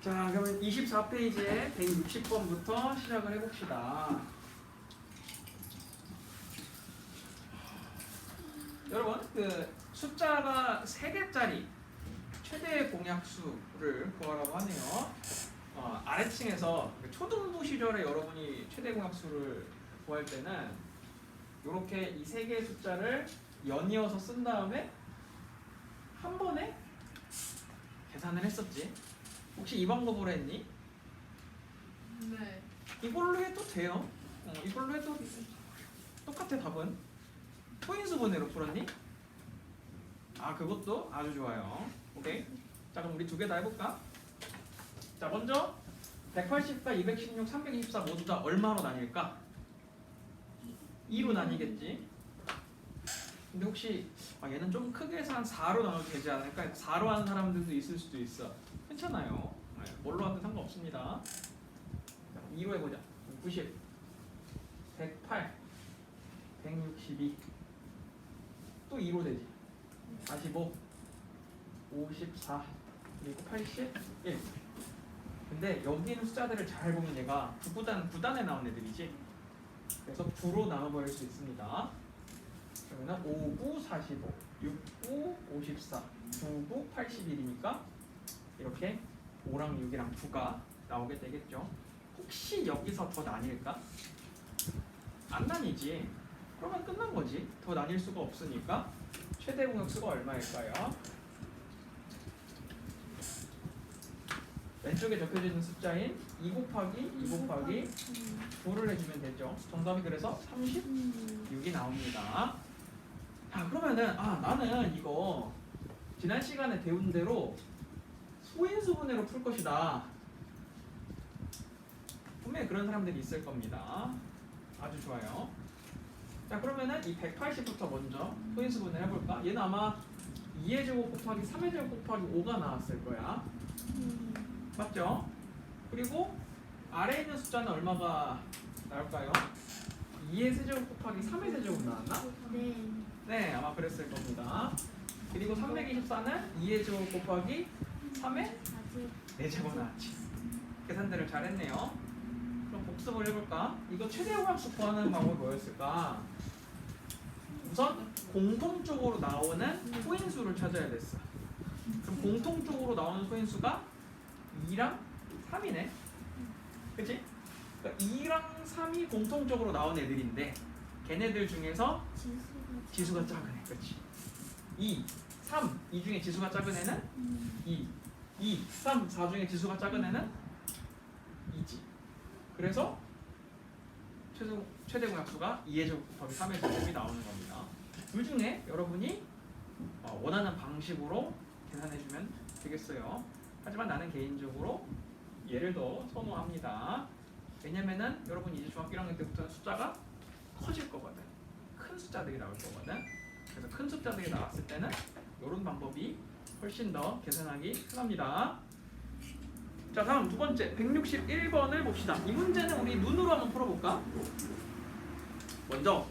자, 그러면 24페이지에 160번부터 시작을 해봅시다. 여러분, 그 숫자가 3개짜리 최대 공약수를 구하라고 하네요. 아래층에서 초등부 시절에 여러분이 최대 공약수를 구할 때는 이렇게 이 3개의 숫자를 연이어서 쓴 다음에 한 번에 계산을 했었지. 혹시 이 방법으로 했니? 네. 이걸로 해도 돼요. 이걸로 해도 똑같아 답은. 소인수분해로 풀었니? 아, 그것도 아주 좋아요. 오케이. 자, 그럼 우리 2개 다 해볼까? 자, 먼저 180과 216, 324 모두 다 얼마로 나뉠까? 2로 나뉘겠지. 근데 혹시 얘는 좀 크게 해서 한 4로 나눠도 되지 않을까? 4로 하는 사람들도 있을 수도 있어. 괜찮아요. 뭘로 하든 상관없습니다. 자, 2로 해보자. 90, 108, 162. 또 2로 되지. 45, 54, 그리고 81. 근데 여기 있는 숫자들을 잘 보면 얘가 9구단에 나온 애들이지. 그래서 9로 나눠버릴 수 있습니다. 그러면 5, 9, 45, 6, 9, 54, 9, 9, 81이니까 이렇게 5랑 6이랑 9가 나오게 되겠죠. 혹시 여기서 더 나뉠까? 안 나뉘지. 그러면 끝난 거지. 더 나뉠 수가 없으니까 최대 공약수가 얼마일까요? 왼쪽에 적혀져 있는 숫자인 2 곱하기 2 곱하기 9를 해주면 되죠. 정답이 그래서 36이 나옵니다. 자, 그러면은 나는 이거 지난 시간에 배운 대로 소인수분해로 풀 것이다. 분명히 그런 사람들이 있을 겁니다. 아주 좋아요. 자, 그러면은 이 180부터 먼저 소인수분해 해볼까? 얘는 아마 2의 제곱 곱하기 3의 제곱 곱하기 5가 나왔을 거야. 맞죠? 그리고 아래에 있는 숫자는 얼마가 나올까요? 2의 세제곱 곱하기 3의 세제곱 나왔나? 네. 네, 아마 그랬을 겁니다. 그리고 324는 2의 제곱 곱하기 3의 4제곱 나왔지. 계산들을 잘했네요. 그럼 복습을 해볼까? 이거 최대 공약수 구하는 방법이 뭐였을까? 우선 공통적으로 나오는 소인수를 찾아야 됐어. 그럼 공통적으로 나오는 소인수가 2랑 3이네. 그치? 그러니까 2랑 3이 공통적으로 나온 애들인데 걔네들 중에서 지수가 작은 애. 그렇지. 2, 3, 이 중에 지수가 작은 애는 2, 3, 4 중에 지수가 작은 애는 2지. 그래서 최대 공약수가 2의 제곱 곱하기 3의 제곱이 나오는 겁니다. 둘 중에 여러분이 원하는 방식으로 계산해주면 되겠어요. 하지만 나는 개인적으로 얘를 더 선호합니다. 왜냐면은 여러분 이제 중학교 1학년 때부터는 숫자가 커질 거거든. 큰 숫자들이 나올 거거든. 그래서 큰 숫자들이 나왔을 때는 이런 방법이 훨씬 더 계산하기 편합니다. 자, 다음 두 번째 161번을 봅시다. 이 문제는 우리 눈으로 한번 풀어볼까? 먼저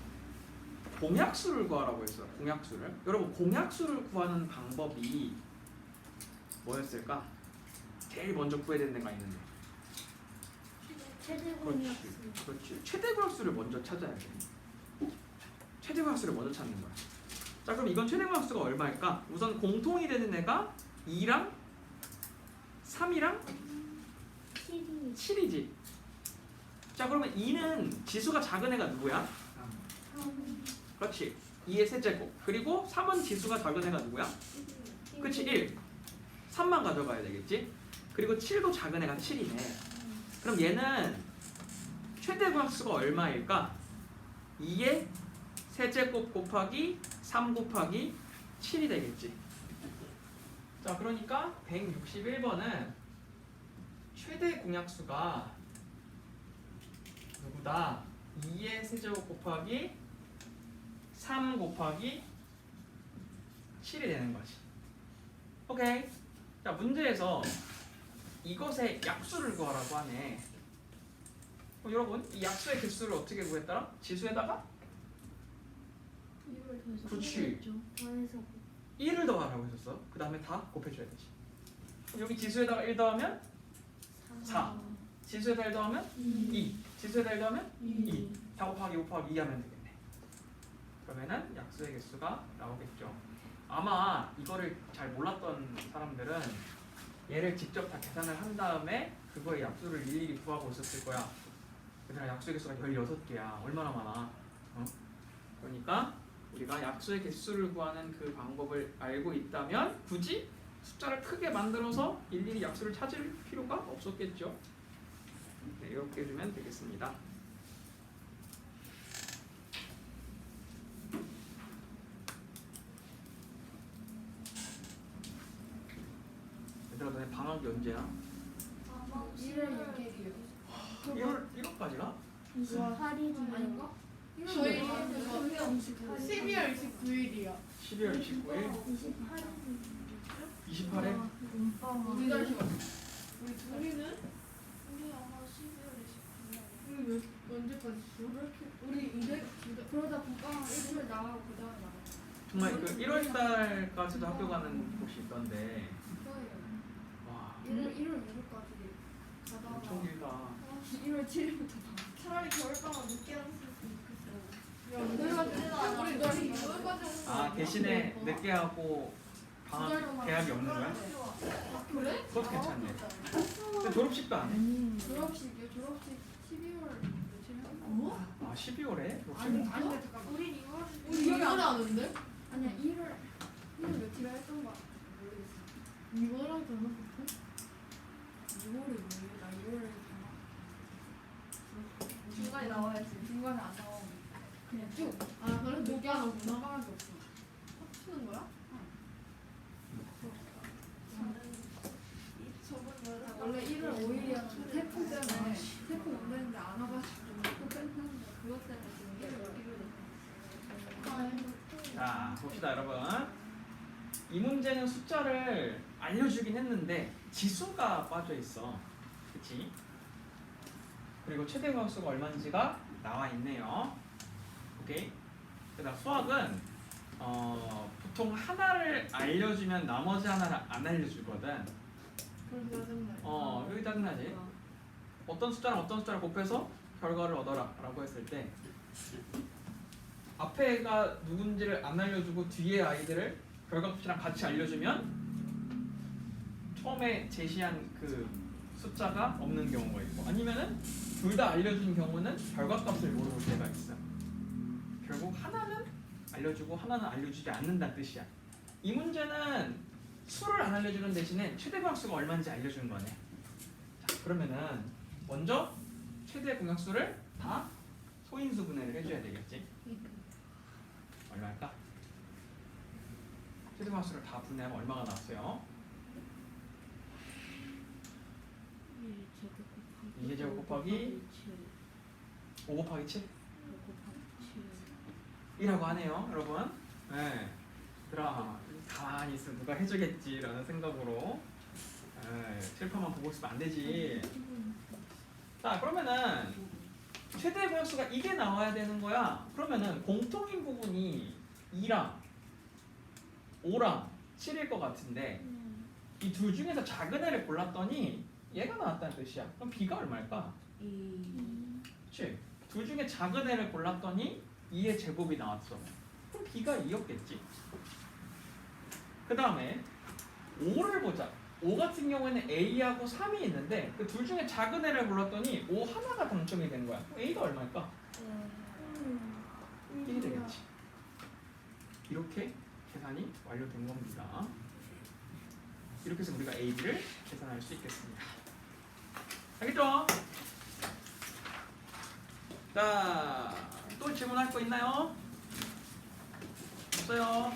공약수를 구하라고 했어요. 공약수를. 여러분 공약수를 구하는 방법이 뭐였을까? 제일 먼저 구해야 되는 데가 있는데. 최대 공약수. 그렇지. 최대 공약수를 먼저 찾아야 돼. 최대 공약수를 먼저 찾는 거야. 자, 그럼 이건 최대 공약수가 얼마일까? 우선 공통이 되는 애가 2랑 3이랑 7이지. 자, 그러면 2는 지수가 작은 애가 누구야? 그렇지. 2의 세제곱. 그리고 3은 지수가 작은 애가 누구야? 그치, 1. 3만 가져가야 되겠지? 그리고 7도 작은 애가 7이네. 그럼 얘는 최대 공약수가 얼마일까? 2의 세제곱 곱하기 3 곱하기 7이 되겠지. 자, 그러니까 161번은 최대 공약수가 누구다? 2의 세제곱 곱하기 3 곱하기 7이 되는 거지. 오케이. 자, 문제에서 이것의 약수를 구하라고 하네. 여러분, 이 약수의 개수를 어떻게 구했더라? 지수에다가? 그렇지. 1을 더하라고 했었어. 그 다음에 다 곱해줘야 되지. 그럼 여기 지수에다가 1 더하면 4. 지수의 달 더하면 2. 지수의 달 더하면 2. 4 곱하기 5 곱하기 2 하면 되겠네. 그러면은 약수의 개수가 나오겠죠. 아마 이거를 잘 몰랐던 사람들은 얘를 직접 다 계산을 한 다음에 그거의 약수를 일일이 구하고 있었을 거야. 얘들아, 약수의 개수가 16개야. 얼마나 많아. 그러니까 우리가 약수의 개수를 구하는 그 방법을 알고 있다면 굳이 숫자를 크게 만들어서 일일이 약수를 찾을 필요가 없었겠죠. 네, 이렇게 해주면 되겠습니다. 얘들아, 너네 방학이 언제야? 1월 1월까지가? 28일이 아닌가? 저희 12월 29일이요. 12월 29일? 28일 28일? 기다리시면 우리 둘이는 우리 아마 12월 29일 우리 몇 언제까지 있어? 우리 이제 그러다 국방 일주일 나가고 그 다음에 나가 정말 그 1월달까지도 학교 가는 곳이 있던데 거예요. 와 1월 6일까지 가다가 엄청 길다. 1월 7일부터 차라리 겨울방학 늦게 왔으면 좋겠어. 우리 너희 겨울까지 아 대신에 늦게 하고 방학 개학이 없는 거야? 그래? 그것도 괜찮네. 근데 졸업식도 안 해? 졸업식이요? 졸업식 12월 며칠 어? 아 12월에? 아니 졸업식? 아니 잠깐 우린 2월 우리 이걸 아는데? 아니야 1월 며칠에 했던 거 모르겠어. 이걸 하잖아. 2월이 뭐예요? 나 2월에 중간에 나와야지. 중간에 안 나오면 그냥 쭉. 아 그래? 늦게 하는구나. 나가기 없어. 합치는 거야? 원래 1월 5일이었는데 태풍 때문에 태풍 온다는데 안 와가지고 또 뺐는데 그것 때문에 지금 1월 1일에 자 봅시다 여러분. 이 문제는 숫자를 알려주긴 했는데 지수가 빠져 있어. 그치? 그리고 최대 공약수가 얼마인지가 나와 있네요. 오케이. 그다음 수학은 보통 하나를 알려주면 나머지 하나를 안 알려주거든. 그럼 짜증나. 여기 짜증나지? 어떤 숫자랑 어떤 숫자를 곱해서 결과를 얻어라 라고 했을 때 앞에가 누군지를 안 알려주고 뒤에 아이들을 결과값이랑 같이 알려주면 처음에 제시한 그 숫자가 없는 경우가 있고 아니면은 둘 다 알려준 경우는 결과값을 모르고 때가 있어. 결국 하나는 알려주고 하나는 알려주지 않는다는 뜻이야. 이 문제는 수를 안 알려주는 대신에 최대 공약수가 얼마인지 알려주는 거네. 자, 그러면은 먼저 최대 공약수를 다 소인수 분해를 해줘야 되겠지. 얼마일까? 최대 공약수를 다 분해하면 얼마가 나왔어요? 2제곱 곱하기 5 곱하기 7? 1이라고 하네요 여러분. 네. 얘들아 가만히 있으면 누가 해주겠지라는 생각으로 칠판만 보고 있으면 안 되지. 자 그러면은 최대 공약수가 이게 나와야 되는 거야. 그러면은 공통인 부분이 2랑 5랑 7일 것 같은데 이 둘 중에서 작은 애를 골랐더니 얘가 나왔다는 뜻이야. 그럼 B가 얼마일까? 그치? 둘 중에 작은 애를 골랐더니 2의 제곱이 나왔어. 그럼 B가 2였겠지. 그 다음에 5를 보자. 5 같은 경우에는 A하고 3이 있는데 그 둘 중에 작은 애를 골랐더니 5 하나가 당첨이 된 거야. 그럼 A가 얼마일까? 1이 되겠지. 이렇게 계산이 완료된 겁니다. 이렇게 해서 우리가 A, B를 계산할 수 있겠습니다. 알겠죠? 자, 또 질문할 거 있나요? 없어요?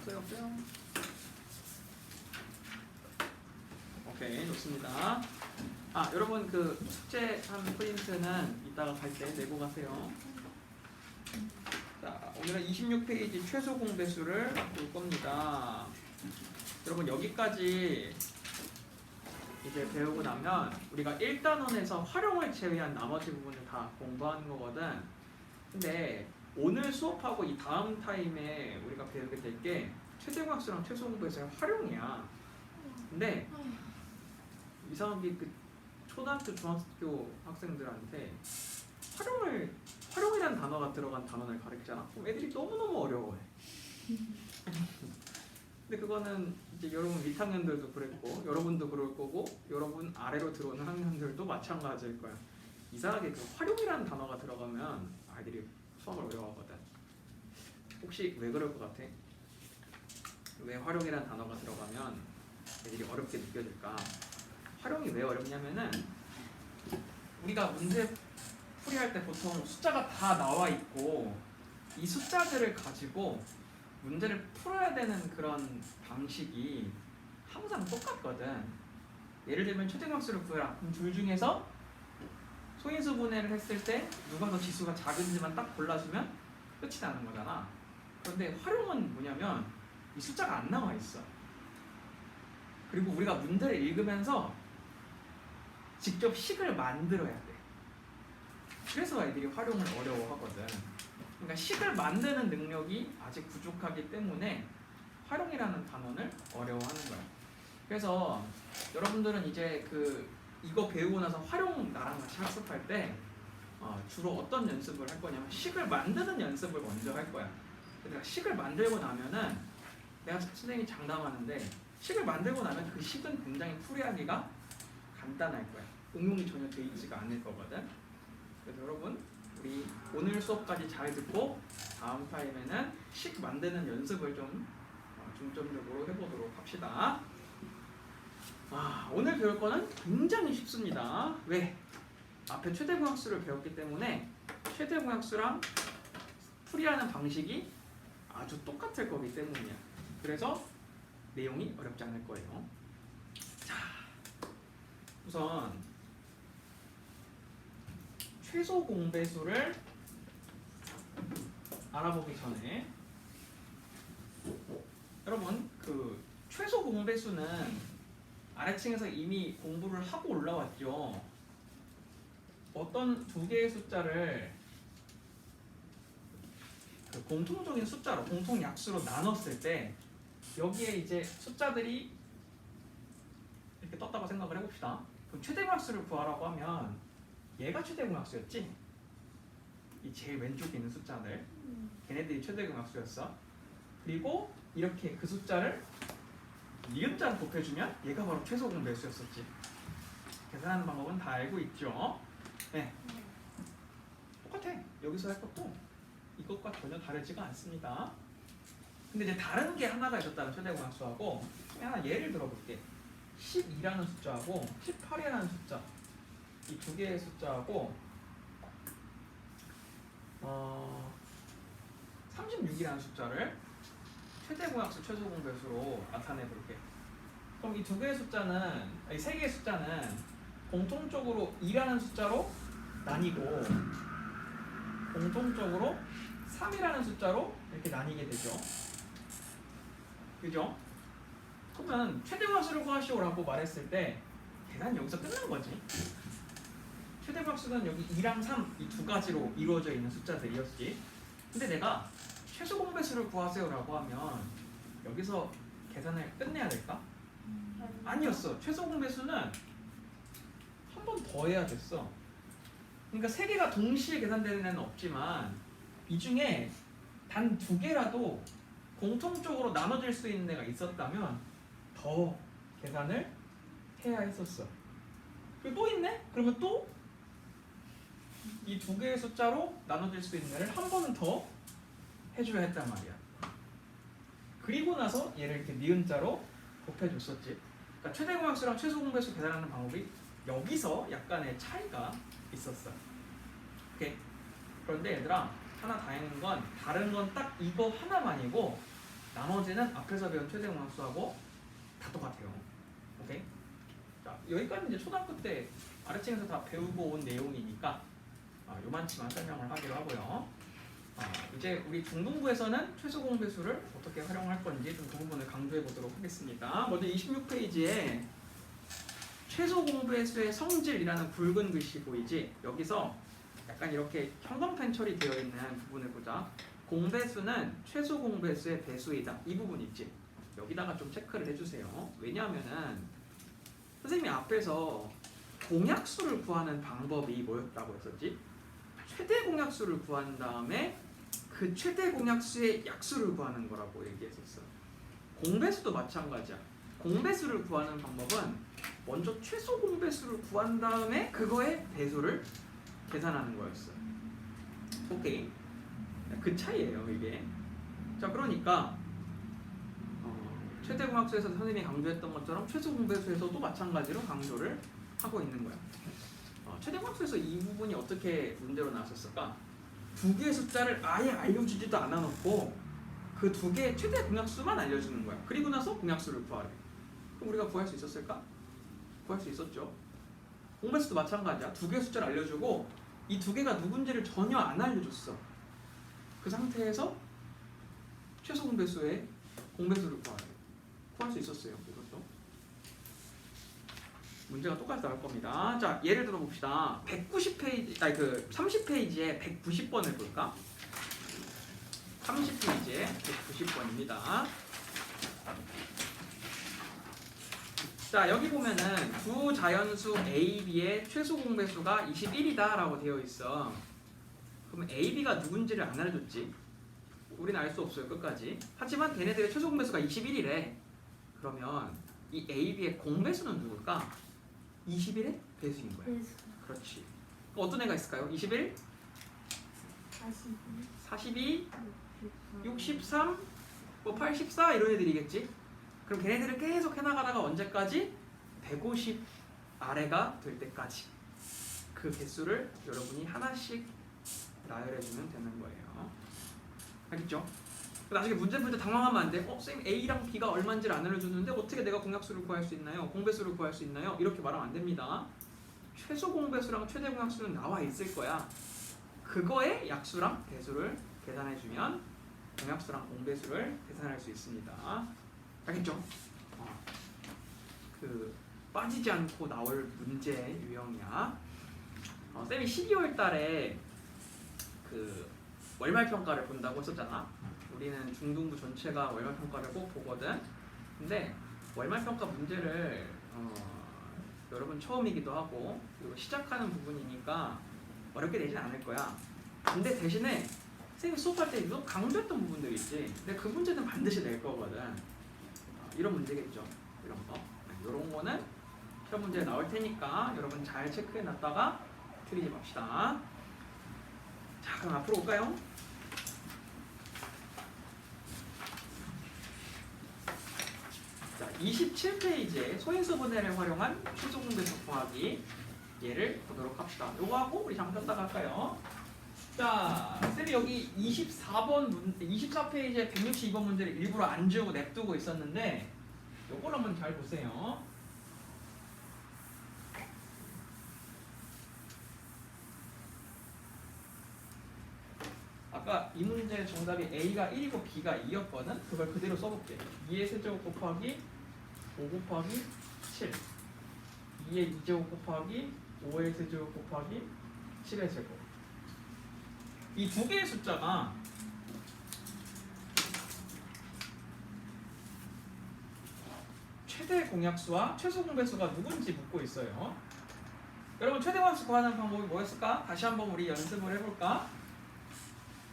없어요? 오케이, 좋습니다. 아, 여러분 그 숙제한 프린트는 이따가 갈 때 내고 가세요. 자, 오늘은 26페이지 최소 공배수를 볼 겁니다. 여러분 여기까지 이제 배우고 나면 우리가 1단원에서 활용을 제외한 나머지 부분을 다 공부하는 거거든. 근데 오늘 수업하고 이 다음 타임에 우리가 배우게 될 게 최대 공약수랑 최소 공배수의 활용이야. 근데 이상하게 그 초등학교, 중학교 학생들한테 활용이라는 단어가 들어간 단어를 가르치잖아. 그럼 애들이 너무너무 어려워해. 근데 그거는 이제 여러분 밑학년들도 그랬고 여러분도 그럴 거고 여러분 아래로 들어오는 학년들도 마찬가지일 거야. 이상하게 그 활용이라는 단어가 들어가면 아이들이 수학을 어려워하거든. 혹시 왜 그럴 것 같아? 왜 활용이라는 단어가 들어가면 애들이 어렵게 느껴질까? 활용이 왜 어렵냐면은 우리가 문제 풀이할 때 보통 숫자가 다 나와 있고 이 숫자들을 가지고 문제를 풀어야 되는 그런 방식이 항상 똑같거든. 예를 들면 최대값수를 구해라. 그럼 둘 중에서 소인수 분해를 했을 때 누가 더 지수가 작은지만 딱 골라주면 끝이 나는 거잖아. 그런데 활용은 뭐냐면 이 숫자가 안 나와 있어. 그리고 우리가 문제를 읽으면서 직접 식을 만들어야 돼. 그래서 아이들이 활용을 어려워하거든. 그러니까 식을 만드는 능력이 아직 부족하기 때문에 활용이라는 단어를 어려워하는 거야. 그래서 여러분들은 이제 이거 배우고 나서 활용 나랑 같이 학습할 때 주로 어떤 연습을 할 거냐면 식을 만드는 연습을 먼저 할 거야. 내가 식을 만들고 나면은 내가 선생님이 장담하는데 식을 만들고 나면 그 식은 굉장히 풀이하기가 간단할 거야. 응용이 전혀 돼 있지가 않을 거거든. 그래서 여러분 우리 오늘 수업까지 잘 듣고 다음 타임에는 식 만드는 연습을 좀 중점적으로 해보도록 합시다. 오늘 배울 거는 굉장히 쉽습니다. 왜? 앞에 최대공약수를 배웠기 때문에 최대공약수랑 풀이하는 방식이 아주 똑같을 거기 때문이야. 그래서 내용이 어렵지 않을 거예요. 자, 우선 최소 공배수를 알아보기 전에 여러분 최소 공배수는 아래층에서 이미 공부를 하고 올라왔죠. 어떤 두 개의 숫자를 공통적인 숫자로 공통 약수로 나눴을 때 여기에 이제 숫자들이 이렇게 떴다고 생각을 해봅시다. 그럼 최대공약수를 구하라고 하면 얘가 최대공약수였지? 이 제일 왼쪽에 있는 숫자들 걔네들이 최대공약수였어. 그리고 이렇게 그 숫자를 니은자로 곱해주면 얘가 바로 최소공배수였었지. 계산하는 방법은 다 알고 있죠? 네. 똑같아. 여기서 할 것도 이것과 전혀 다르지가 않습니다. 근데 이제 다른 게 하나가 있었다는 최대공약수하고 하나 예를 들어볼게. 12라는 숫자하고 18이라는 숫자 이 두 개의 숫자하고 36이라는 숫자를 최대공약수 최소공배수로 나타내 볼게. 그럼 이 두 개의 숫자는 이 세 개의 숫자는 공통적으로 2라는 숫자로 나뉘고 공통적으로 3이라는 숫자로 이렇게 나뉘게 되죠. 그죠? 그러면 최대공약수를 구하시오라고 말했을 때 계산이 여기서 끝난 거지. 최대공약수는 여기 2랑 3 이 두 가지로 이루어져 있는 숫자들이었지. 근데 내가 최소공배수를 구하세요라고 하면 여기서 계산을 끝내야 될까? 아니었어. 최소공배수는 한 번 더 해야 됐어. 그러니까 세 개가 동시에 계산되는 애는 없지만 이 중에 단 두 개라도 공통적으로 나눠질 수 있는 애가 있었다면 더 계산을 해야 했었어. 그리고 또 있네? 그러면 또 이 두 개의 숫자로 나눠질 수 있는 애를 한 번 더 해줘야 했단 말이야. 그리고 나서 얘를 이렇게 니은자로 곱해줬었지. 그러니까 최대공약수랑 최소공배수 계산하는 방법이 여기서 약간의 차이가 있었어. 오케이. 그런데 얘들아 하나 다행인 건 다른 건 딱 이거 하나만이고 나머지는 앞에서 배운 최대공약수하고 다 똑같아요. 오케이. 자 여기까지 이제 초등학교 때 아래층에서 다 배우고 온 내용이니까 요만치만 설명을 하기로 하고요. 이제 우리 중등부에서는 최소공배수를 어떻게 활용할 건지 좀 그 부분을 강조해 보도록 하겠습니다. 먼저 26페이지에 최소공배수의 성질이라는 굵은 글씨 보이지? 여기서 약간 이렇게 형광펜 처리되어 있는 부분을 보자. 공배수는 최소공배수의 배수이다. 이 부분 있지? 여기다가 좀 체크를 해주세요. 왜냐하면은 선생님이 앞에서 공약수를 구하는 방법이 뭐였다고 했었지? 최대 공약수를 구한 다음에 그 최대 공약수의 약수를 구하는 거라고 얘기했었어. 공배수도 마찬가지야. 공배수를 구하는 방법은 먼저 최소 공배수를 구한 다음에 그거의 배수를 계산하는 거였어. 오케이. 그 차이예요 이게. 자 그러니까 최대 공약수에서 선생님이 강조했던 것처럼 최소 공배수에서도 마찬가지로 강조를 하고 있는 거야. 최대 공약수에서 이 부분이 어떻게 문제로 나왔었을까? 두 개의 숫자를 아예 알려주지도 않아 놓고 그 두 개의 최대 공약수만 알려주는 거야. 그리고 나서 공약수를 구하래. 그럼 우리가 구할 수 있었을까? 구할 수 있었죠. 공배수도 마찬가지야. 두 개의 숫자를 알려주고 이 두 개가 누군지를 전혀 안 알려줬어. 그 상태에서 최소 공배수의 공배수를 구하래. 구할 수 있었어요. 이것도. 문제가 똑같이 나올 겁니다. 자, 예를 들어 봅시다. 190페이지, 아니 그 30페이지에 190번을 볼까? 30페이지에 190번입니다. 자, 여기 보면은 두 자연수 A, B의 최소 공배수가 21이다 라고 되어 있어. 그럼 A, B가 누군지를 안 알려줬지? 우리는 알 수 없어요, 끝까지. 하지만 걔네들의 최소 공배수가 21이래. 그러면 이 A, B의 공배수는 누굴까? 21의 배수인 거야. 그렇지. 어떤 애가 있을까요? 21, 42, 63, 뭐 84 이런 애들이겠지? 그럼 걔네들을 계속 해나가다가 언제까지? 150 아래가 될 때까지 그 개수를 여러분이 하나씩 나열해주면 되는 거예요. 알겠죠? 나중에 문제 풀 때 당황하면 안 돼. 선생님 A랑 B가 얼마인지를 안 알려줬는데 어떻게 내가 공약수를 구할 수 있나요? 공배수를 구할 수 있나요? 이렇게 말하면 안 됩니다. 최소 공배수랑 최대 공약수는 나와 있을 거야. 그거의 약수랑 배수를 계산해주면 공약수랑 공배수를 계산할 수 있습니다. 알겠죠? 그 빠지지 않고 나올 문제 유형이야. 쌤이 12월 달에 그 월말 평가를 본다고 했었잖아. 우리는 중등부 전체가 월말 평가를 꼭 보거든. 근데 월말 평가 문제를 여러분 처음이기도 하고 그리고 시작하는 부분이니까 어렵게 되진 않을 거야. 근데 대신에 선생님이 수업할 때 이거 강조했던 부분들이 있지. 근데 그 문제는 반드시 낼 거거든. 이런 문제겠죠. 이런 거. 이런 거는 시험 문제에 나올 테니까 여러분 잘 체크해 놨다가 틀리지 맙시다. 자, 그럼 앞으로 올까요? 자, 27페이지에 소인수분해를 활용한 최소 공배수 구하기 예를 보도록 합시다. 요거 하고 우리 잠깐 쉬었다가 할까요? 자, 쌤이 여기 24페이지에 162번 문제를 일부러 안 지우고 냅두고 있었는데 요걸 한번 잘 보세요. 아까 이 문제 정답이 A가 1이고 B가 2였거든? 그걸 그대로 써볼게. 2의 세제곱 곱하기 5 곱하기 7 2의 2제곱 곱하기 5의 세제곱 곱하기 7의 제곱. 이 두 개의 숫자가 최대 공약수와 최소 공배수가 누군지 묻고 있어요. 여러분 최대 공약수 구하는 방법이 뭐였을까? 다시 한번 우리 연습을 해볼까?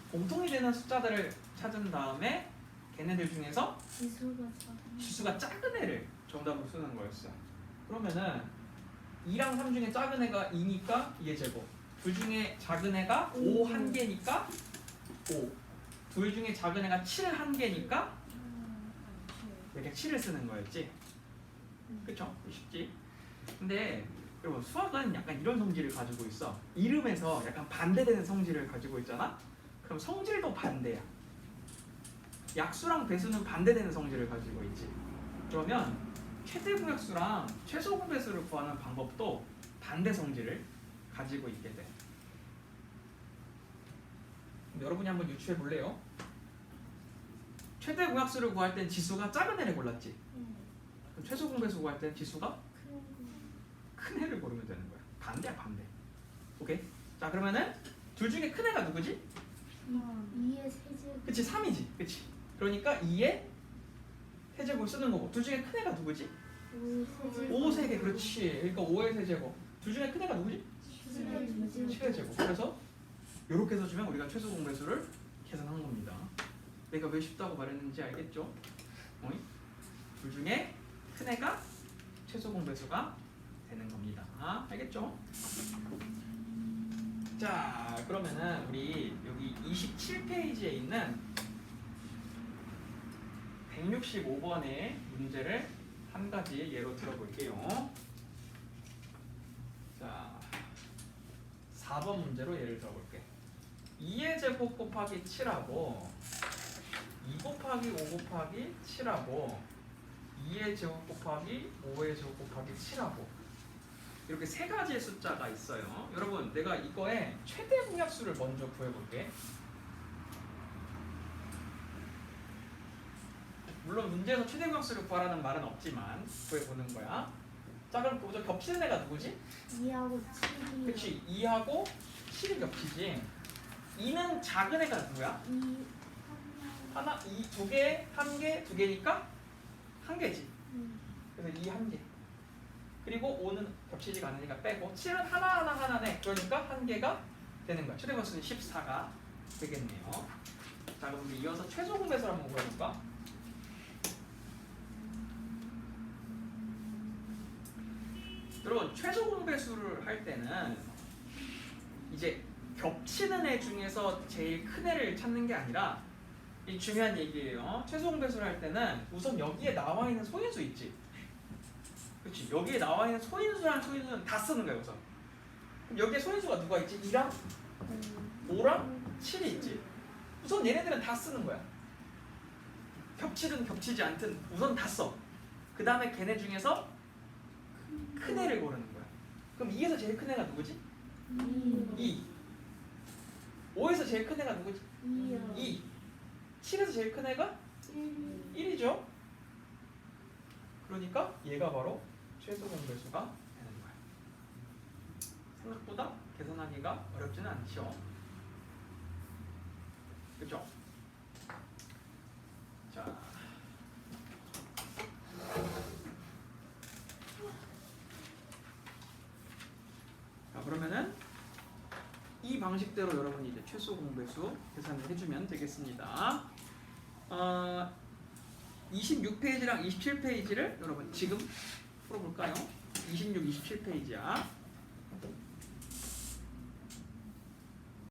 공통이 되는 숫자들을 찾은 다음에 걔네들 중에서 지수가 작은 애를 정답으로 쓰는 거였어. 그러면은 2랑 3 중에 작은 애가 2니까 2의 제곱. 둘 중에 작은 애가 5 한 개니까 5. 둘 중에 작은 애가 7 한 개니까 이렇게 7을 쓰는 거였지. 그쵸? 쉽지? 근데 여러분 수학은 약간 이런 성질을 가지고 있어. 이름에서 약간 반대되는 성질을 가지고 있잖아? 그럼 성질도 반대야. 약수랑 배수는 반대되는 성질을 가지고 있지. 그러면 최대 공약수랑 최소 공배수를 구하는 방법도 반대 성질을 가지고 있게 돼. 여러분이 한번 유추해 볼래요? 최대 공약수를 구할 땐 지수가 작은 애를 골랐지. 그럼 최소 공배수 구할 땐 지수가 큰 애를 고르면 되는 거야. 반대야 반대. 오케이? 자 그러면은 둘 중에 큰 애가 누구지? 2의 세제곱. 그치 3이지. 그치? 그러니까 2의 세제곱을 쓰는 거고 둘 중에 큰 애가 누구지? 5의 5 3개 그렇지. 그러니까 5의 세제곱. 둘 중에 큰 애가 누구지? 7의 제곱. 그래서 이렇게 해서 주면 우리가 최소 공배수를 계산한 겁니다. 내가 왜 쉽다고 말했는지 알겠죠? 둘 중에 큰 애가 최소 공배수가 되는 겁니다. 알겠죠? 자, 그러면은 우리 여기 27페이지에 있는 165번의 문제를 한 가지 예로 들어볼게요. 자, 4번 문제로 예를 들어볼게. 2의 제곱 곱하기 7하고 2 곱하기 5 곱하기 7하고 2의 제곱 곱하기 5의 제곱 곱하기 7하고 이렇게 세 가지의 숫자가 있어요. 여러분, 내가 이거의 최대 공약수를 먼저 구해볼게. 물론 문제에서 최대 공약수를 구하라는 말은 없지만 구해보는 거야. 자, 그럼 먼저 겹치는 애가 누구지? 2하고 7이 그치, 2하고 7이 겹치지. 2는 작은 애가 누구야? 2 하나, 2, 두 개, 한 개, 두 개니까 한 개지. 그래서 2 한 개. 그리고 5는 겹치지가 않으니까 빼고 7은 하나네. 그러니까 한 개가 되는 거야. 최대 공수는 14가 되겠네요. 자, 그럼 우리 이어서 최소 공배수를 한번 구해볼까? 여러분, 최소 공배수를 할 때는 이제 겹치는 애 중에서 제일 큰 애를 찾는 게 아니라 이 중요한 얘기예요. 최소 공배수를 할 때는 우선 여기에 나와 있는 소인수 있지. 그렇지. 여기에 나와 있는 소인수는 다 쓰는 거야 우선. 그럼 여기에 소인수가 누가 있지? 2랑 5랑 7이 있지. 우선 얘네들은 다 쓰는 거야. 겹치든 겹치지 않든 우선 다 써. 그 다음에 걔네 중에서 큰 애를 고르는 거야. 그럼 2에서 제일 큰 애가 누구지? 2. 5에서 제일 큰 애가 누구지? 2요 2. 7에서 제일 큰 애가 1이죠. 그러니까 얘가 바로 최소 공배수가 되는 거야. 생각보다 계산하기가 어렵지는 않죠. 그죠? 자, 그러면은 이 방식대로 여러분이 이제 최소 공배수 계산을 해주면 되겠습니다. 26페이지랑 27페이지를 여러분 지금 풀어볼까요? 26, 27페이지야.